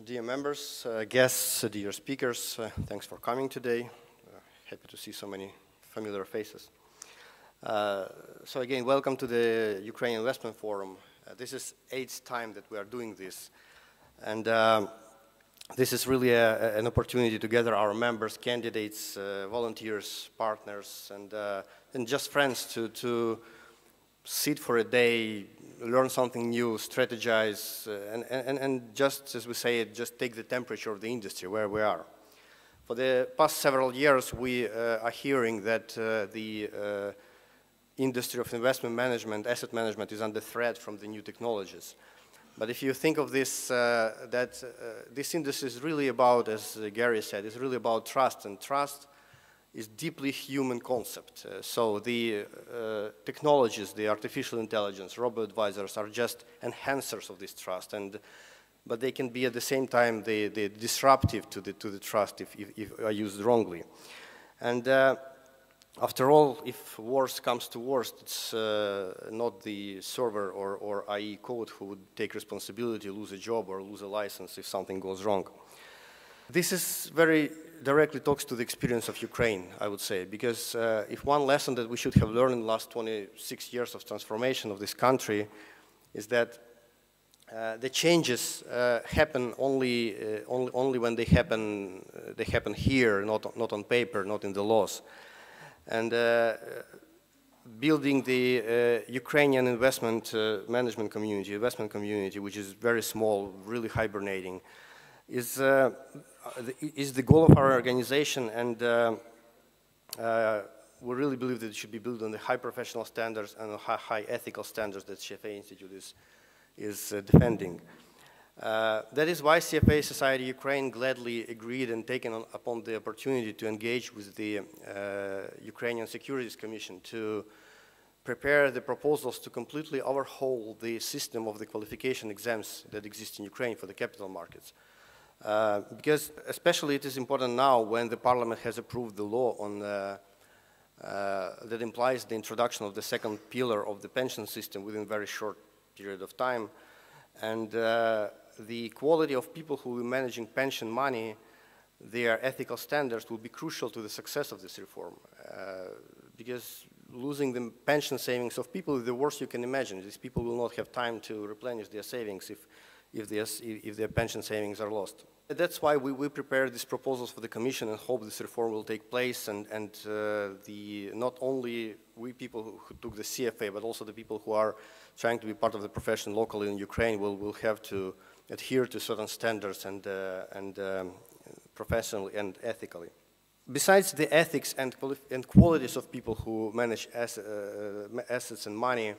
Dear members, guests, dear speakers, thanks for coming today. Happy to see so many familiar faces. So again, welcome to the Ukrainian Investment Forum. This is 8th time that we are doing this. And this is really an opportunity to gather our members, candidates, volunteers, partners, and just friends to sit for a day, learn something new, strategize, and just, as we say it, just take the temperature of the industry where we are. For the past several years, we are hearing that the industry of investment management, asset management, is under threat from the new technologies. But if you think of this, this industry is really about, as Gary said, it's really about trust, and trust is deeply human concept. So the technologies, the artificial intelligence, robo-advisors are just enhancers of this trust, but they can be at the same time the disruptive to the trust if are used wrongly. And after all, if worst comes to worst, it's not the server or IE code who would take responsibility, lose a job or lose a license if something goes wrong. This is very directly talks to the experience of Ukraine, I would say, because if one lesson that we should have learned in the last 26 years of transformation of this country is that the changes happen only when they happen here, not on paper, not in the laws. And building the Ukrainian investment management community, which is very small, really hibernating, is the goal of our organization, and we really believe that it should be built on the high professional standards and high ethical standards that CFA Institute is defending. That is why CFA Society Ukraine gladly agreed and taken upon the opportunity to engage with the Ukrainian Securities Commission to prepare the proposals to completely overhaul the system of the qualification exams that exist in Ukraine for the capital markets. Because especially it is important now when the parliament has approved the law on that implies the introduction of the second pillar of the pension system within a very short period of time, and the quality of people who are managing pension money, their ethical standards will be crucial to the success of this reform, because losing the pension savings of people is the worst you can imagine. These people will not have time to replenish their savings if their pension savings are lost. That's why we prepared these proposals for the Commission and hope this reform will take place, and not only we people who took the CFA, but also the people who are trying to be part of the profession locally in Ukraine will have to adhere to certain standards and professionally and ethically. Besides the ethics and qualities of people who manage assets and money,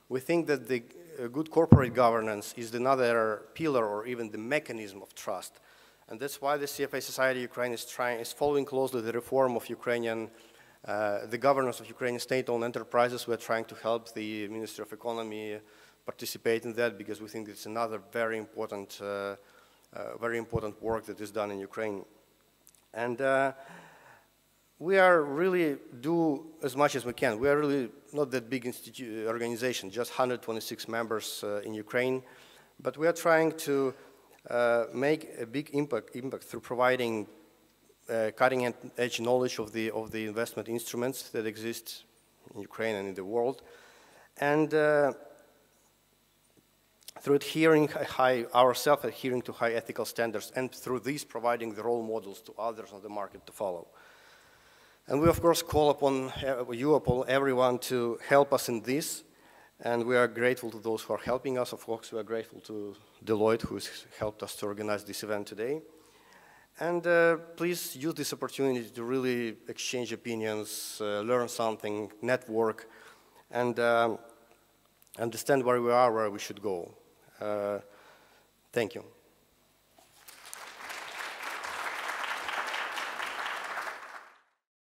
we think that the good corporate governance is another pillar or even the mechanism of trust. And that's why the CFA Society Ukraine is following closely the reform of the governance of Ukrainian state-owned enterprises. We're trying to help the Ministry of Economy participate in that, because we think it's another very important work that is done in Ukraine. And we are really do as much as we can. We are really not that big organization, just 126 members in Ukraine, but we are trying to make a big impact through providing cutting-edge knowledge of the investment instruments that exist in Ukraine and in the world, and through adhering to high ethical standards, and through these providing the role models to others on the market to follow. And we, of course, call upon everyone to help us in this, and we are grateful to those who are helping us. Of course, we are grateful to Deloitte, who has helped us to organize this event today. And please use this opportunity to really exchange opinions, learn something, network, and understand where we are, where we should go. Thank you.